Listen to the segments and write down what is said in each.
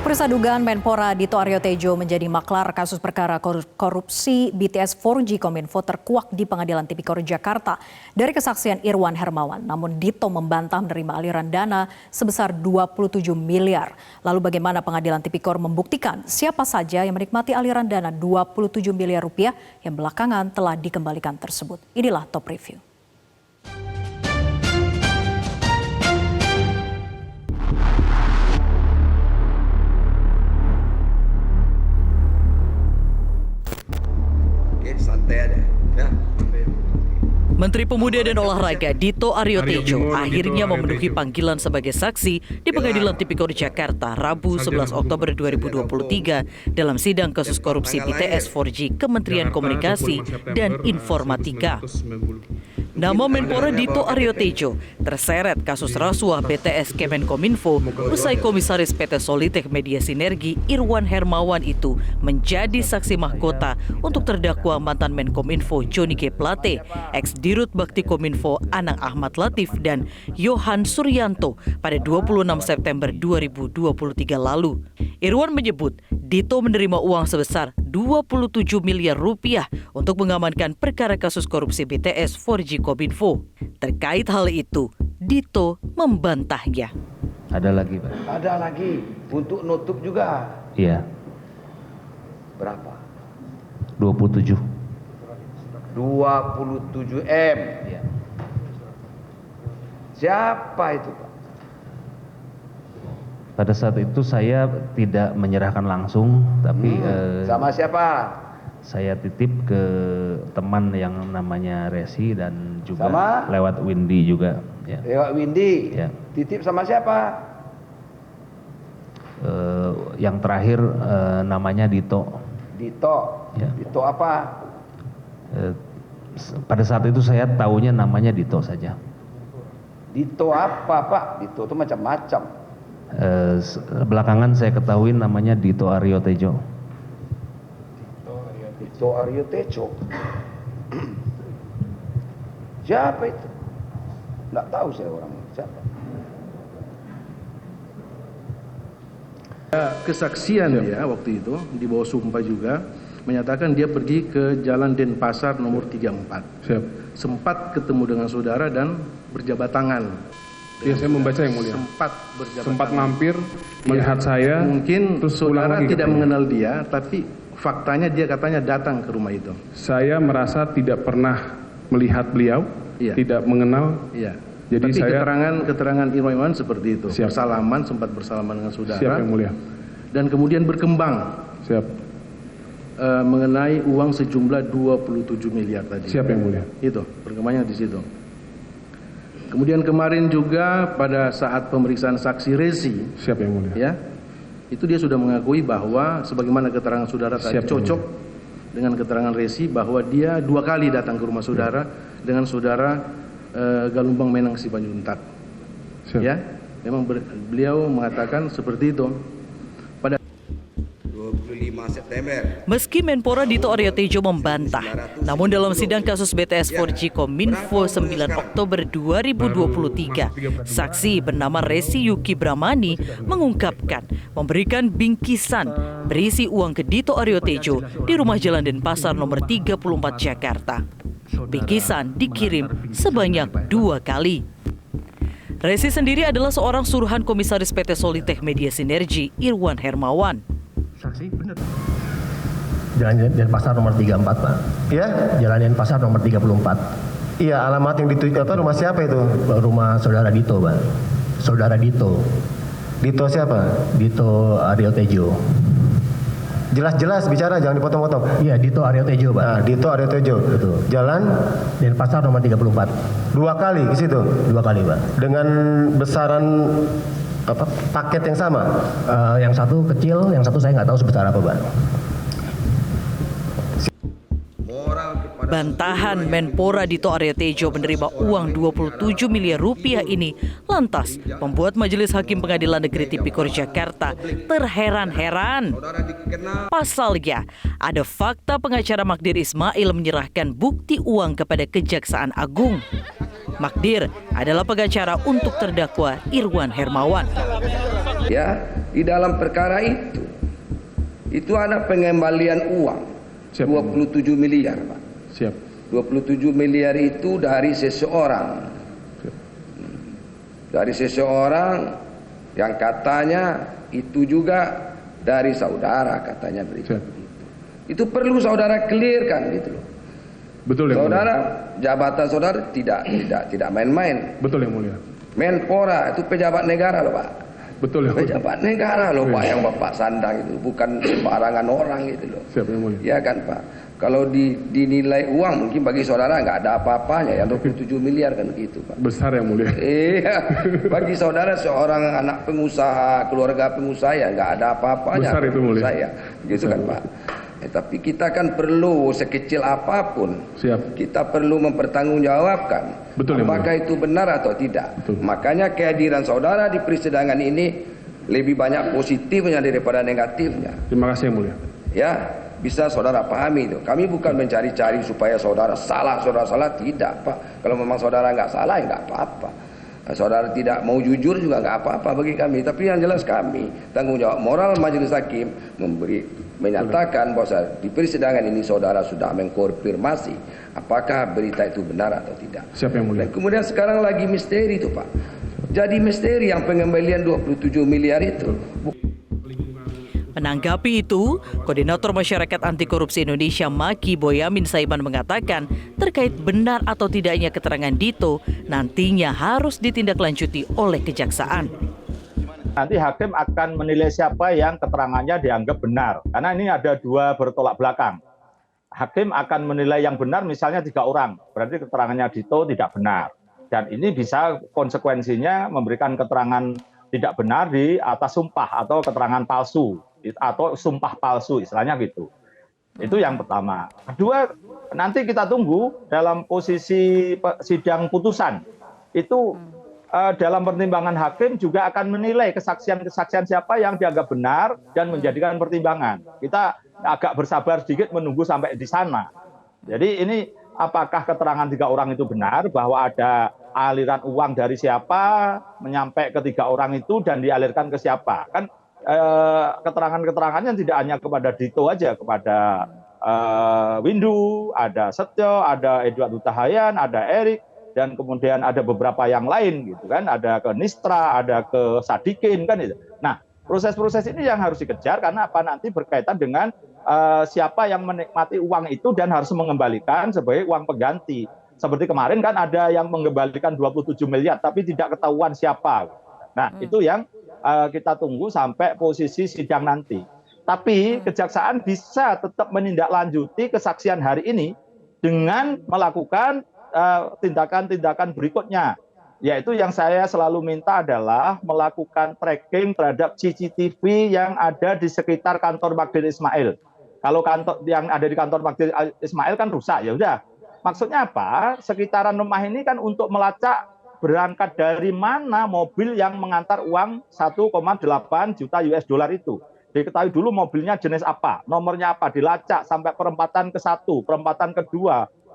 Pemirsa, dugaan Menpora Dito Aryo Tejo menjadi maklar kasus perkara korupsi BTS 4G Kominfo terkuak di Pengadilan Tipikor Jakarta dari kesaksian Irwan Hermawan. Namun Dito membantah menerima aliran dana sebesar 27 miliar. Lalu bagaimana Pengadilan Tipikor membuktikan siapa saja yang menikmati aliran dana 27 miliar rupiah yang belakangan telah dikembalikan tersebut? Inilah Top Review. Menteri Pemuda dan Olahraga Dito Aryo Tejo akhirnya memenuhi panggilan sebagai saksi di Pengadilan Tipikor Jakarta Rabu 11 Oktober 2023 dalam sidang kasus korupsi BTS 4G Kementerian Komunikasi dan Informatika. Nama Menpora Dito Aryo Tejo terseret kasus rasuah BTS Kemenkominfo usai Komisaris PT Solitech Media Sinergi Irwan Hermawan itu menjadi saksi mahkota untuk terdakwa mantan Menkominfo Johnny G. Plate, ex-Dirut Bakti Kominfo Anang Ahmad Latif dan Yohan Suryanto pada 26 September 2023 lalu. Irwan menyebut Dito menerima uang sebesar 27 miliar rupiah untuk mengamankan perkara kasus korupsi BTS 4G Kominfo. Terkait hal itu, Dito membantahnya. Ada lagi, Pak? Ada lagi, untuk nutup juga. Iya. Berapa? 27. 27 M. Iya. Siapa itu, Pak? Pada saat itu saya tidak menyerahkan langsung, tapi Sama siapa? saya titip ke teman yang namanya Resi dan juga Sama? lewat Windy juga. Ya. Lewat Windy. Ya. Titip sama siapa? Yang terakhir namanya Dito. Dito. Ya. Dito apa? Pada saat itu saya taunya namanya Dito saja. Dito apa, Pak? Dito itu macam-macam. Belakangan saya ketahui namanya Dito Aryo Tejo. Dito Aryo Tejo. Siapa itu? Nggak tahu saya orang siapa. Kesaksian dia waktu itu di bawah sumpah juga menyatakan dia pergi ke Jalan Denpasar nomor 34. Siap. Sempat ketemu dengan saudara dan berjabat tangan. Iya, saya membaca yang mulia. Sempat mampir melihat saya. Mungkin terus pulang saudara lagi tidak ketemu. mengenal dia, tapi faktanya dia katanya datang ke rumah itu. Saya merasa tidak pernah melihat beliau, Iya. tidak mengenal. Iya. Jadi tapi saya keterangan Irwan seperti itu. Siap. Sempat bersalaman dengan saudara. Siap yang mulia. Dan kemudian berkembang Siap. mengenai uang sejumlah 27 miliar tadi. Siap yang mulia. Itu perkembangannya di situ. Kemudian kemarin juga pada saat pemeriksaan saksi Resi, Siap yang mulia. ya, itu dia sudah mengakui bahwa sebagaimana keterangan saudara tadi Siap, cocok dengan keterangan Resi bahwa dia 2 kali datang ke rumah saudara dengan saudara Galumbang Menang Sipanjuntak. Siap. Ya, memang beliau mengatakan seperti itu. 25 September. Meski Menpora Dito Aryo Tejo membantah, namun dalam sidang kasus BTS 4G Kominfo 9 Oktober 2023, saksi bernama Resi Yuki Bramani mengungkapkan memberikan bingkisan berisi uang ke Dito Aryo Tejo di rumah Jalan Denpasar nomor 34 Jakarta. Bingkisan dikirim sebanyak 2 kali. Resi sendiri adalah seorang suruhan Komisaris PT Solitech Media Sinergi Irwan Hermawan. Saksi benar. Jalan Denpasar nomor 34, Pak. Ya? Jalan Denpasar nomor 34. Iya, alamat yang dituju apa rumah siapa itu? Rumah saudara Dito, Pak. Saudara Dito. Dito siapa? Dito Aryo Tejo. Jelas-jelas bicara, jangan dipotong-potong. Iya, Dito Aryo Tejo, Pak. Nah, Dito Aryo Tejo. Betul. Jalan Denpasar nomor 34. 2 kali ke situ. 2 kali, Pak. Dengan besaran apa? Paket yang sama. Yang satu kecil, yang satu saya nggak tahu sebesar apa, Pak. Bantahan Menpora Dito Aryo Tejo menerima uang 27 miliar rupiah ini lantas membuat Majelis Hakim Pengadilan Negeri Tipikor Jakarta terheran-heran. Pasalnya, ada fakta pengacara Magdir Ismail menyerahkan bukti uang kepada Kejaksaan Agung. Magdir adalah pengacara untuk terdakwa Irwan Hermawan. Ya, di dalam perkara itu ada pengembalian uang. Siap. 27 miliar, Pak. Siap. 27 miliar itu dari seseorang. Dari seseorang yang katanya itu juga dari saudara, katanya berikut. Itu perlu saudara clearkan gitu loh. Betul yang Saudara, mulia. jabatan saudara tidak main-main. Betul yang mulia. Menpora itu pejabat negara loh, Pak. Betul yang mulia. Pejabat negara loh, Pak, yang Bapak sandang itu, bukan sembarangan orang gitu loh. Siap yang mulia. Ya kan, Pak. Kalau dinilai uang mungkin bagi saudara nggak ada apa-apanya, yang 27 miliar kan gitu, Pak. Besar yang mulia. Iya, bagi saudara seorang anak pengusaha, keluarga pengusaha ya nggak ada apa-apanya. Besar itu mulia. Saya, gitu kan, Pak. Tapi kita kan perlu sekecil apapun, Siap. kita perlu mempertanggungjawabkan Betul, yang apakah mulia. itu benar atau tidak. Betul. Makanya kehadiran saudara di persidangan ini lebih banyak positifnya daripada negatifnya. Terima kasih yang mulia. Ya, bisa saudara pahami itu. Kami bukan mencari-cari supaya saudara salah, tidak, Pak. Kalau memang saudara nggak salah, ya nggak apa-apa. Saudara tidak mau jujur juga nggak apa-apa bagi kami. Tapi yang jelas kami, tanggung jawab moral majelis hakim menyatakan bahwa di persidangan ini saudara sudah mengkonfirmasi apakah berita itu benar atau tidak. Siap yang mulia. Dan kemudian sekarang lagi misteri itu, Pak. Jadi misteri yang pengembalian 27 miliar itu. Menanggapi itu, Koordinator Masyarakat Anti Korupsi Indonesia Maki Boyamin Saiman mengatakan terkait benar atau tidaknya keterangan Dito nantinya harus ditindaklanjuti oleh kejaksaan. Nanti hakim akan menilai siapa yang keterangannya dianggap benar. Karena ini ada dua bertolak belakang. Hakim akan menilai yang benar misalnya 3 orang. Berarti keterangannya Dito tidak benar. Dan ini bisa konsekuensinya memberikan keterangan tidak benar di atas sumpah atau keterangan palsu. Atau sumpah palsu istilahnya gitu. Itu yang pertama. Kedua, nanti kita tunggu dalam posisi sidang putusan. Itu dalam pertimbangan hakim juga akan menilai kesaksian-kesaksian siapa yang dianggap benar dan menjadikan pertimbangan. Kita agak bersabar sedikit menunggu sampai di sana. Jadi ini apakah keterangan 3 orang itu benar bahwa ada aliran uang dari siapa menyampai ke 3 orang itu dan dialirkan ke siapa? Kan keterangan-keterangannya tidak hanya kepada Dito aja, kepada Windu, ada Setio, ada Edward Hutahayan, ada Erik, dan kemudian ada beberapa yang lain gitu kan, ada ke Nistra, ada ke Sadikin kan itu. Nah, proses-proses ini yang harus dikejar karena apa nanti berkaitan dengan siapa yang menikmati uang itu dan harus mengembalikan sebagai uang pengganti. Seperti kemarin kan ada yang mengembalikan 27 miliar tapi tidak ketahuan siapa. Nah, itu yang kita tunggu sampai posisi sidang nanti. Tapi kejaksaan bisa tetap menindaklanjuti kesaksian hari ini dengan melakukan tindakan-tindakan berikutnya. Yaitu yang saya selalu minta adalah melakukan tracking terhadap CCTV yang ada di sekitar kantor Magdir Ismail. Kalau kantor yang ada di kantor Magdir Ismail kan rusak, ya udah. Maksudnya apa? Sekitaran rumah ini kan untuk melacak berangkat dari mana mobil yang mengantar uang 1,8 juta US dollar itu. Diketahui dulu mobilnya jenis apa, nomornya apa, dilacak sampai perempatan ke-1, perempatan ke-2,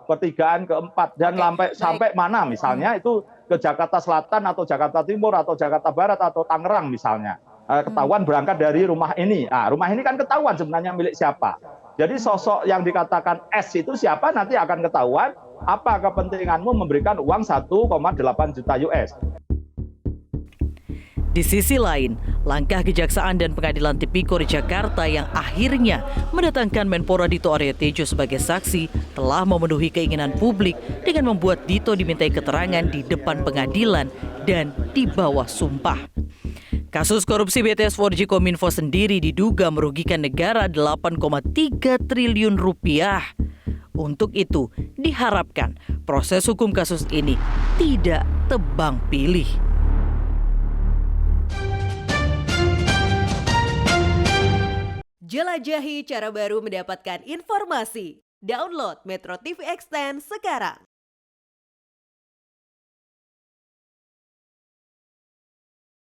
pertigaan ke-4, dan sampai mana misalnya itu ke Jakarta Selatan atau Jakarta Timur atau Jakarta Barat atau Tangerang misalnya. Ketahuan berangkat dari rumah ini. Nah, rumah ini kan ketahuan sebenarnya milik siapa. Jadi sosok yang dikatakan S itu siapa nanti akan ketahuan. Apa kepentinganmu memberikan uang 1,8 juta US? Di sisi lain, langkah Kejaksaan dan Pengadilan Tipikor Jakarta yang akhirnya mendatangkan Menpora Dito Aryo Tejo sebagai saksi telah memenuhi keinginan publik dengan membuat Dito dimintai keterangan di depan pengadilan dan di bawah sumpah. Kasus korupsi BTS 4G Kominfo sendiri diduga merugikan negara 8,3 triliun rupiah. Untuk itu, diharapkan proses hukum kasus ini tidak tebang pilih. Jelajahi cara baru mendapatkan informasi. Download Metro TV Extend sekarang.